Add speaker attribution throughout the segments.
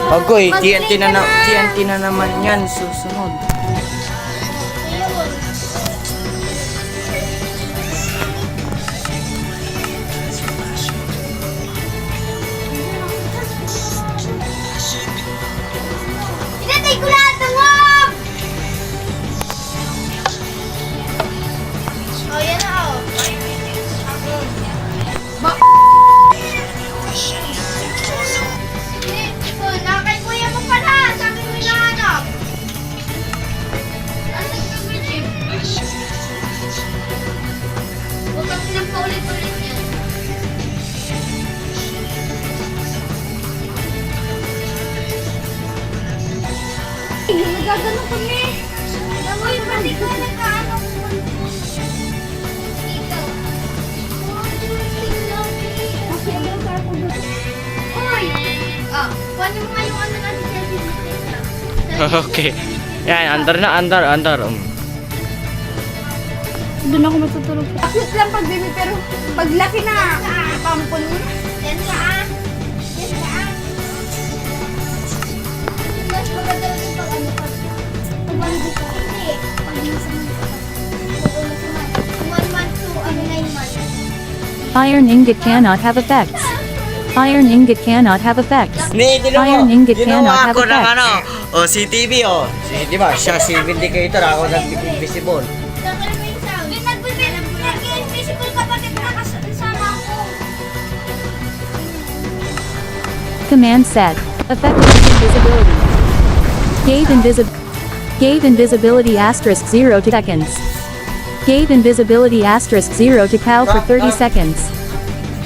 Speaker 1: Agoy, TNT na naman yan. Susunod.
Speaker 2: Pinatay ko lahat ng wag! Oh, yan na oh. Nakay kuya mo pala. Sabi mo hinahanap. Nasaan ka ba, Jim? Huwag kang pinagpaulit-ulit yan. Nagagano kami. Uy, pati ka nagkaano ko. Ikaw. Uy! Ah, kuhanin mo nga yung ano natin sa dito.
Speaker 1: Okay. Yan, andar.
Speaker 3: Doon ako matutulog. Cute lang pag baby, pero pag laki na, pampon mo.
Speaker 2: Yan ka ah. Yan ka ah. Mas maganda rin pag ano ka. Pag-1 ka. Hindi. Pag nasa mga ka. Oo, nasa 1 month to 9 months.
Speaker 4: Iron ingot cannot have effects. Iron ingot cannot have effects. Iron ingot cannot have
Speaker 1: ako ng
Speaker 4: effects.
Speaker 1: ano, CTV di ba, siya si Vindicator, ako nag-invisible.
Speaker 2: Dakal mo yung sound. Nag-invisible ka bakit nakasama ako?
Speaker 4: Command set. Effective invisibility. Gave invisibility asterisk 0 to seconds. Gave invisibility asterisk 0 to cow for 30 seconds.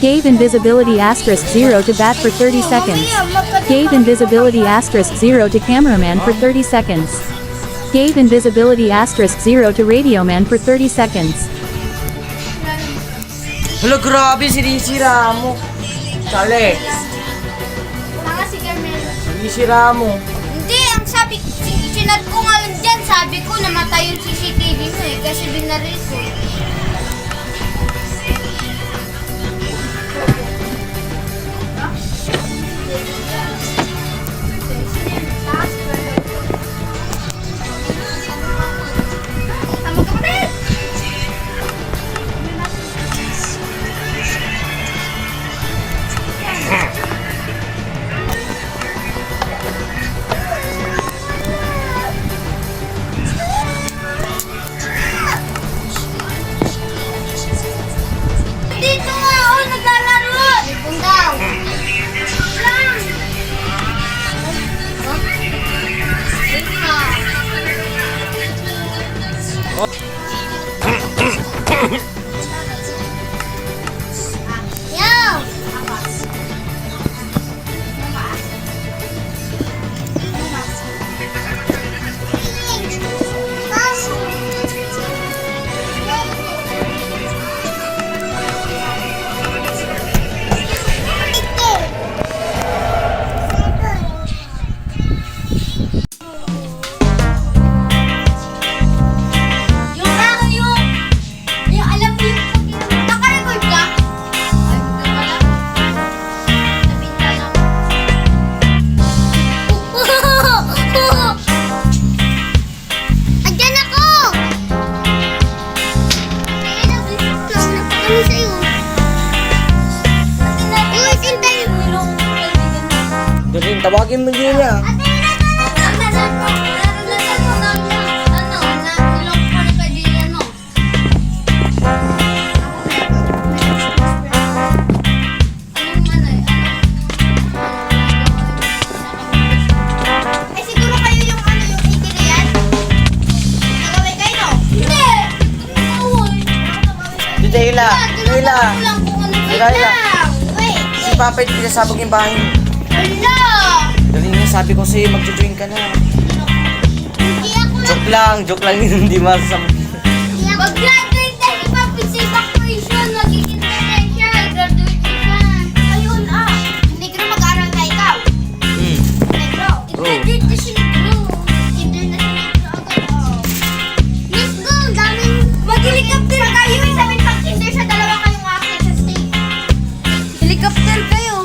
Speaker 4: Gave invisibility asterisk 0 to bat for 30 seconds. Gave invisibility asterisk 0 to cameraman for 30 seconds. Gave invisibility asterisk 0 to radio man for 30 seconds.
Speaker 1: Hala, grabe, sinisira mo. Chale,
Speaker 2: Mga si Carmelo.
Speaker 1: sinisira mo.
Speaker 2: Hindi, ang sabi, sinad ko nga lang dyan, sabi ko namatay yung CCTV mo eh, kasi binaril ko. Tama ka pa rin! Dito nga ako naglalaro! Ipon daw! Lang! Dito nga. Yaw! Yung ako yung alam mo yung naka-record ka? Ay, hindi pala. Napinta lang. Andyan ako! Kaya nag-vlog na pa kami sa'yo. Uy, pintayin mo.
Speaker 1: Doon, tawagin mo din niya.
Speaker 2: Ay, siguro kayo yung ano, yung 80 na yan? Nagawin kayo, no? Hindi!
Speaker 1: Dito, Hila. Hila.
Speaker 2: Wait!
Speaker 1: Si Papa, hindi pinasabog yung bahay mo.
Speaker 2: Hala!
Speaker 1: Dali nga, sabi ko sa'yo, mag-join ka na.
Speaker 2: Hindi ako
Speaker 1: Joke lang yun, hindi masasama.
Speaker 2: Mag-graduate tayo ni Papi sa evacuation. Magiging na siya. Graduate siya. Ayun ah. Hindi ko na mag-aaral na ikaw. Negro. I-graduate na si Negro. International agad ah. Let's go. Daming mag-helicopter kayo. Sabi pag-kinder sa dalawa kayong akit sa stage. Helicopter kayo.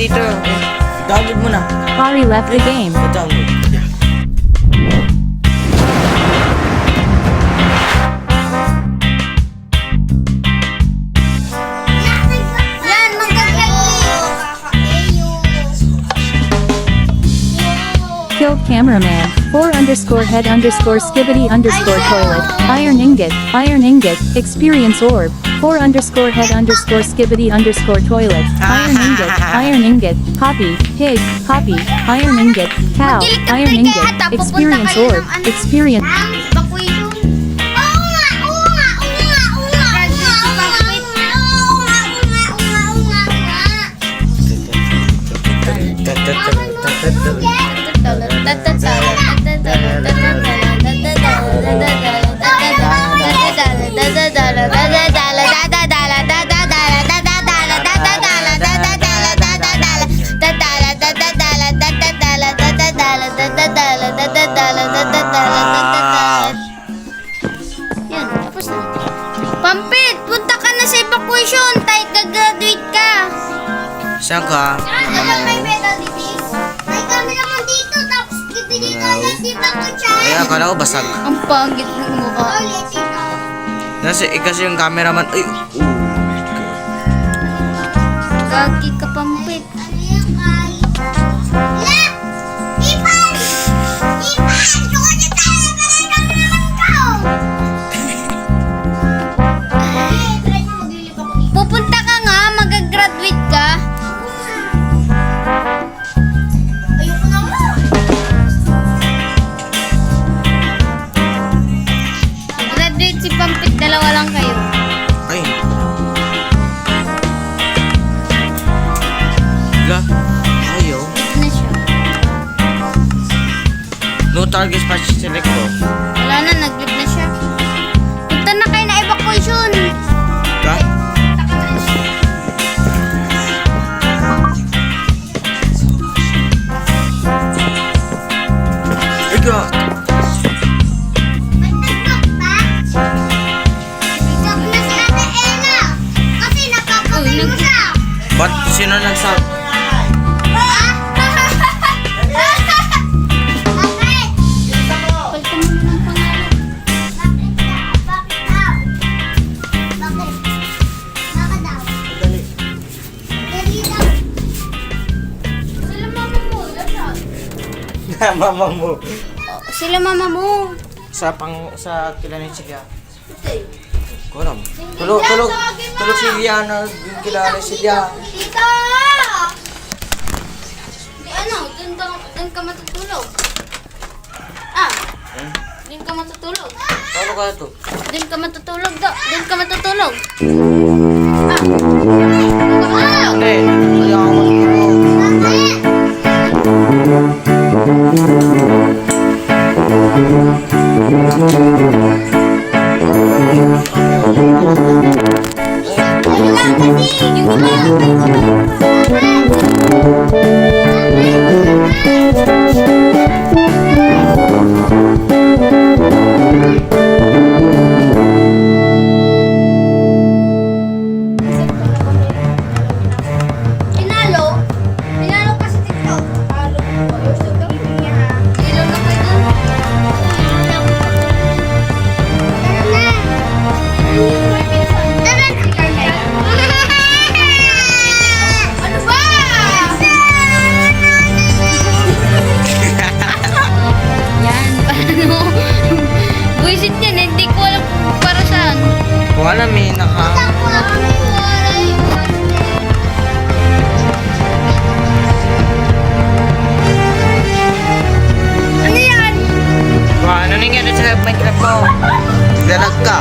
Speaker 1: dito. Download mo na.
Speaker 4: Ari left the game.
Speaker 1: Download.
Speaker 2: Yan,
Speaker 4: Killed cameraman. 4_head_skibbity_toilet. Iron ingot. Experience orb. 4_head_skibbity_toilet. Iron ingot. Poppy. Pig. Poppy. Iron ingot. Cow. Iron ingot. Experience orb. Experience.
Speaker 2: Evacuation. Oo nga. Yan, tapos na. Pampit, punta ka na sa evacuation. Kahit gagraduate ka.
Speaker 1: Saan ka?
Speaker 2: Alam may melodies. May camera mo dito, tapos bibili ka ulit, di ba ko siya?
Speaker 1: Ay, akala ko basag.
Speaker 2: Ang pangit ng mukha. Ulitin ako.
Speaker 1: Kasi yung cameraman. Ay,
Speaker 2: Gagi ka, Pampit. Ano yung kay? La! Ipan! Doon na tayo! Talagang naman ko! Try mo maglilip ako dito. Pupunta ka nga, mag-graduate ka. Ayoko na nga. Graduate si Pampit, dalawa lang kayo.
Speaker 1: ay. La, ayaw.
Speaker 2: Ito na siya.
Speaker 1: No target patch select ko.
Speaker 2: Wala na, nag-leave na siya. Punta na kayo na evacuation.
Speaker 1: Ka? Ika. Ba't sino nagsabi? Mama mo.
Speaker 2: Sila mama mo.
Speaker 1: Sa kilala siya. Kuram. Tulog si Liana. Yung kilala si Liana.
Speaker 2: Tita! Di ano, dun ka matutulog. Ah, dun ka matutulog.
Speaker 1: Paano ka ito?
Speaker 2: Dun ka matutulog do. Dun ka matutulog. Ah!
Speaker 1: Hindi. Kaya ako matulog.
Speaker 2: Pinalo ka sa TikTok. Ilaw na kayo dun. Ano ba? Yan, paano? Buisit yan, hindi ko alam kung para saan.
Speaker 1: Kung alam eh,
Speaker 2: Ano yan?
Speaker 1: Kung ano nangyari sa Minecraft ko? Naglalag ka.